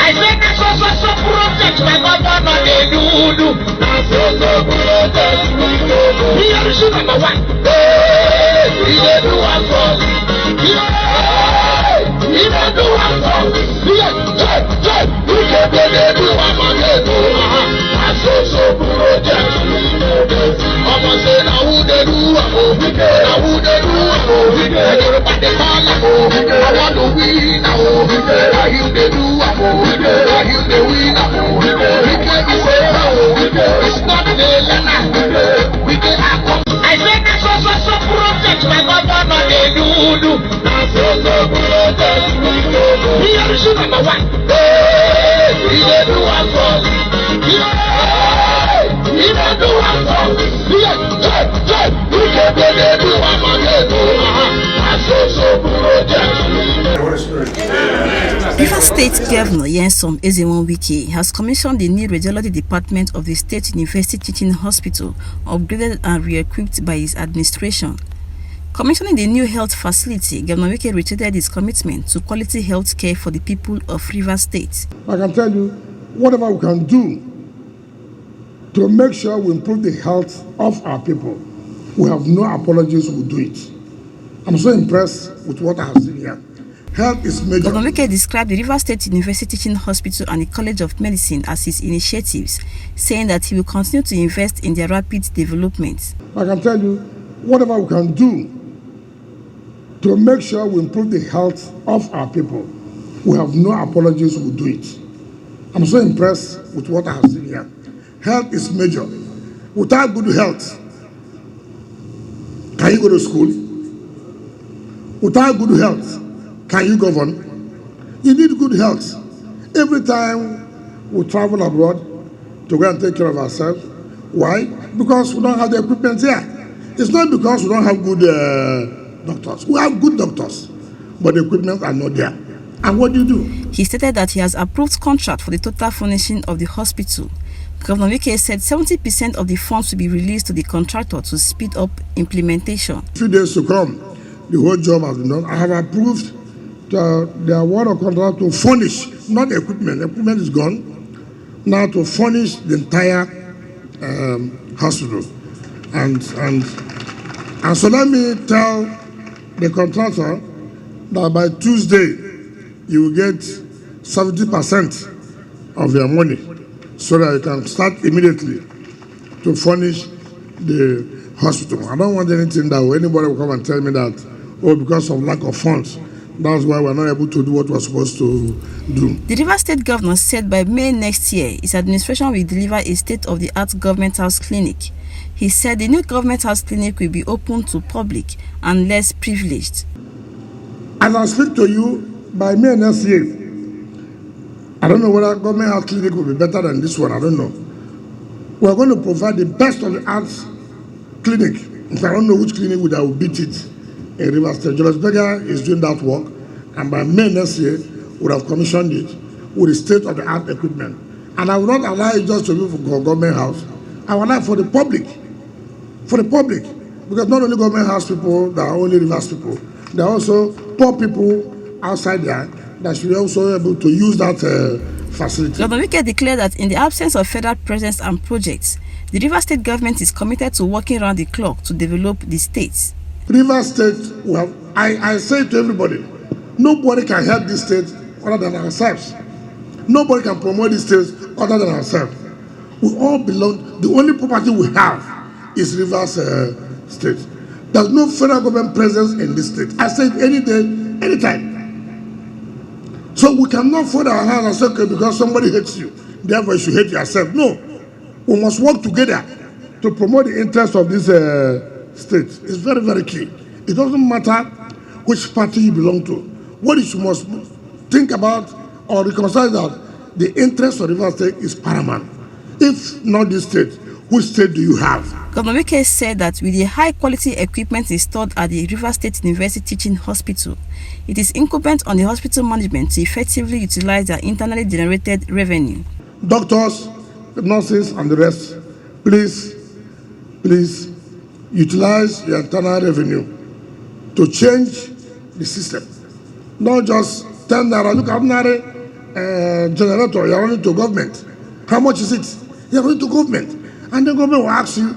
I say that's also project my governor they do. That's also project we do. Here is number one. Hey, he dey do one for. Yeah, he dey do one for. Yeah, we dey do one for. That's also project we do. Almost say now who dey do one for. Now who dey do one for. Everybody call like I want to win now. I hear they do one for. I hear they win now. We can't be saying now. It's not the letter. We can have. I say that's also project my governor they do. That's also project we do. Here is number one. Hey, he dey do one for. Yeah, he dey do one for. Yeah, we can do one for. That's also project we do. Rivers State Governor Nyesom Wike has commissioned the new radiology department of the State University Teaching Hospital, upgraded and re-equipped by his administration. Commissioning the new health facility, Governor Wike reiterated his commitment to quality health care for the people of Rivers State. I can tell you, whatever we can do to make sure we improve the health of our people, we have no apologies, we'll do it. I'm so impressed with what I have seen here. Health is major. Governor Wike described the Rivers State University Teaching Hospital and the College of Medicine as his initiatives, saying that he will continue to invest in their rapid development. I can tell you, whatever we can do to make sure we improve the health of our people, we have no apologies, we'll do it. I'm so impressed with what I have seen here. Health is major. Without good health, can you go to school? Without good health, can you govern? You need good health. Every time we travel abroad to go and take care of ourselves. Why? Because we don't have the equipment here. It's not because we don't have good doctors. We have good doctors, but the equipment are not there. And what do you do? He stated that he has approved contract for the total furnishing of the hospital. Governor Wike said 70% of the funds will be released to the contractor to speed up implementation. A few days to come, the whole job has been done. I have approved the award of contract to furnish, not equipment. Equipment is gone. Now to furnish the entire hospital. And so let me tell the contractor that by Tuesday, you will get 70% of your money so that you can start immediately to furnish the hospital. I don't want anything that anybody will come and tell me that, oh, because of lack of funds, that's why we're not able to do what we're supposed to do. The Rivers State Governor said by May next year, his administration will deliver a state-of-the-art government house clinic. He said the new government house clinic will be open to public and less privileged. As I speak to you, by May next year, I don't know whether government house clinic will be better than this one, I don't know. We're going to provide the best of the arts clinic. I don't know which clinic that will beat it in Rivers State. Julius Berger is doing that work, and by May next year, we would have commissioned it with the state-of-the-art equipment. And I will not allow it just to be for government house. I will allow it for the public. For the public. Because not only government house people that are only Rivers people, there are also poor people outside there that should be also able to use that facility. Governor Wike declared that in the absence of federal presence and projects, the Rivers State government is committed to working around the clock to develop the states. Rivers State, well, I say to everybody, nobody can help this state other than ourselves. Nobody can promote this state other than ourselves. We all belong, the only property we have is Rivers State. There's no federal government presence in this state. I say it any day, anytime. So we cannot fold our hands and say, okay, because somebody hates you, therefore you should hate yourself. No, we must work together to promote the interests of this state. It's very, very key. It doesn't matter which party you belong to. What you must think about or reconcile that the interest of Rivers State is paramount. If not this state, which state do you have? Governor Wike said that with the high-quality equipment installed at the Rivers State University Teaching Hospital, it is incumbent on the hospital management to effectively utilize their internally generated revenue. Doctors, nurses, and the rest, please utilize your internal revenue to change the system. Not just 10 naira. Look, ordinary generator, you're running to government. How much is it? You're running to government. And the government will ask you,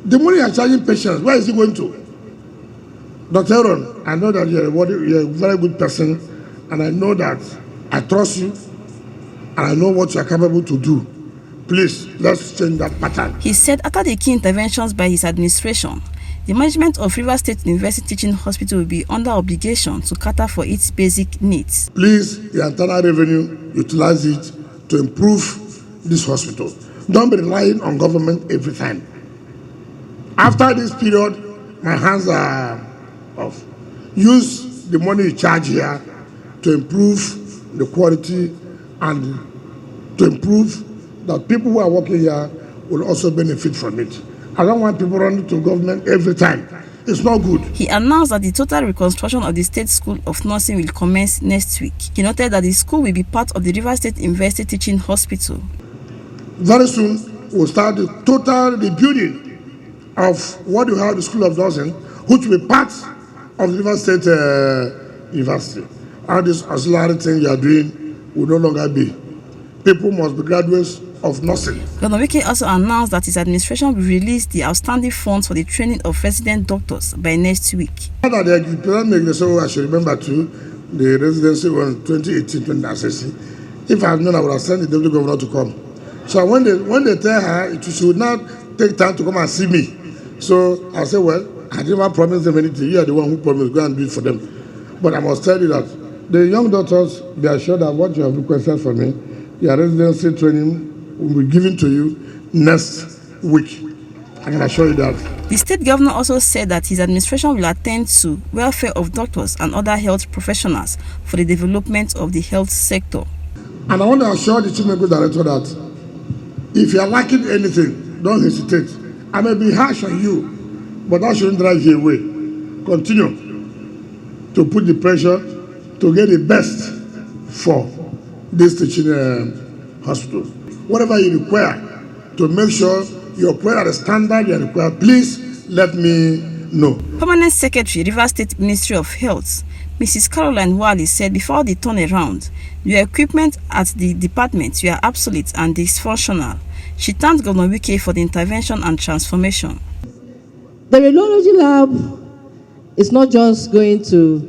the money you're charging patients, where is it going to? Dr. Aaron, I know that you're a very good person, and I know that I trust you, and I know what you're capable to do. Please, let's change that pattern. He said after the key interventions by his administration, the management of Rivers State University Teaching Hospital will be under obligation to cater for its basic needs. Please, the internal revenue, utilize it to improve this hospital. Don't be relying on government every time. After this period, my hands are off. Use the money you charge here to improve the quality and to improve that people who are working here will also benefit from it. I don't want people running to government every time. It's not good. He announced that the total reconstruction of the State School of Nursing will commence next week. He noted that the school will be part of the Rivers State University Teaching Hospital. Very soon, we'll start the total rebuilding of what you have the School of Nursing, which will be part of the Rivers State University. All this auxiliary thing you are doing will no longer be. People must be graduates of nursing. Governor Wike also announced that his administration will release the outstanding funds for the training of resident doctors by next week. The president so I should remember too, the residency on 2018-2019. If I had known, I would have sent the deputy governor to come. So when they tell her, she would not take time to come and see me. So I said, well, I didn't even promise them anything. You are the one who promised, go and do it for them. But I must tell you that the young doctors, be assured that what you have requested for me, your residency training will be given to you next week. I can assure you that. The state governor also said that his administration will attend to welfare of doctors and other health professionals for the development of the health sector. And I want to assure the chief medical director that if you are lacking anything, don't hesitate. I may be harsh on you, but that shouldn't drive you away. Continue to put the pressure to get the best for this teaching hospital. Whatever you require to make sure you operate at the standard you require, please let me know. Permanent Secretary, Rivers State Ministry of Health, Mrs. Caroline Wally said before the turnaround, your equipment at the department were obsolete and dysfunctional. She thanked Governor Wike for the intervention and transformation. The radiology lab is not just going to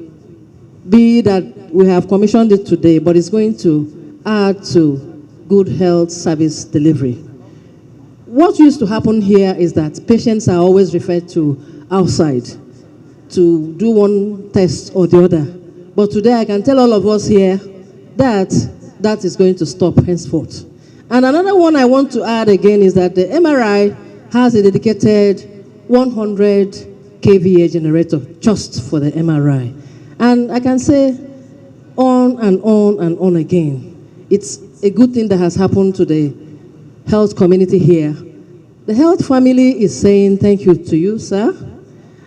be that we have commissioned it today, but it's going to add to good health service delivery. What used to happen here is that patients are always referred to outside to do one test or the other. But today I can tell all of us here that that is going to stop henceforth. And another one I want to add again is that the MRI has a dedicated 100 kVA generator just for the MRI. And I can say on and on and on again. It's a good thing that has happened to the health community here. The health family is saying thank you to you, sir,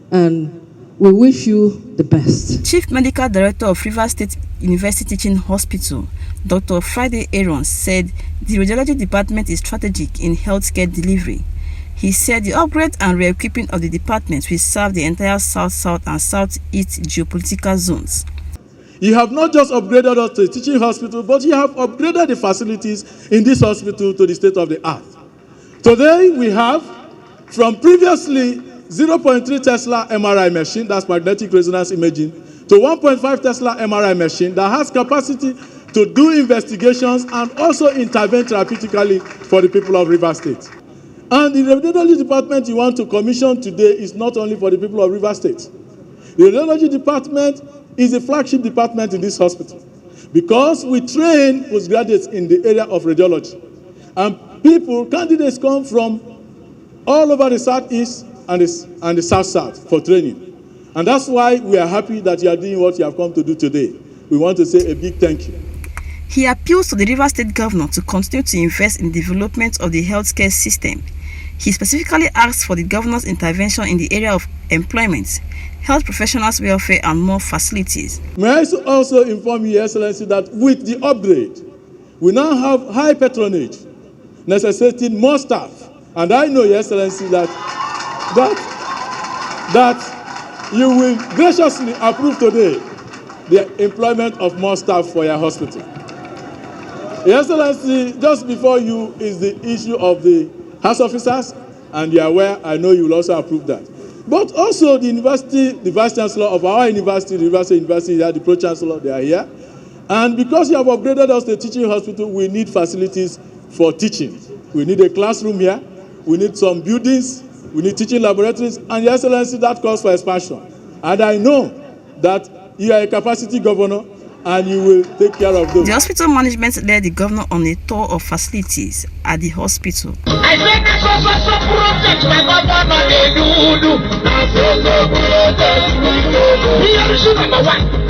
and we wish you the best. Chief Medical Director of Rivers State University Teaching Hospital, Dr. Friday Aaron, said the radiology department is strategic in healthcare delivery. He said the upgrade and re-equipping of the department will serve the entire South-South and South-East geopolitical zones. You have not just upgraded us to a teaching hospital, but you have upgraded the facilities in this hospital to the state of the art. Today, we have, from previously 0.3 Tesla MRI machine, that's magnetic resonance imaging, to 1.5 Tesla MRI machine that has capacity to do investigations and also intervene therapeutically for the people of Rivers State. And the radiology department you want to commission today is not only for the people of Rivers State. The radiology department is a flagship department in this hospital because we train postgraduates in the area of radiology. And candidates come from all over the Southeast and the South-South for training. And that's why we are happy that you are doing what you have come to do today. We want to say a big thank you. He appeals to the Rivers State Governor to continue to invest in the development of the healthcare system. He specifically asked for the governor's intervention in the area of employment, health professionals' welfare, and more facilities. May I also inform Your Excellency that with the upgrade, we now have high patronage, necessitating more staff. And I know, Your Excellency, that you will graciously approve today the employment of more staff for your hospital. Your Excellency, just before you is the issue of the House officers, and you are aware, I know you will also approve that. But also the university, the Vice Chancellor of our university, the University, the Pro Chancellor, they are here. And because you have upgraded us to a teaching hospital, we need facilities for teaching. We need a classroom here, we need some buildings, we need teaching laboratories, and Your Excellency, that calls for expansion. And I know that you are a capacity governor, and you will take care of those. The hospital management led the governor on a tour of facilities at the hospital. I said that's also project my governor they do. That's also project we do. Here is number one.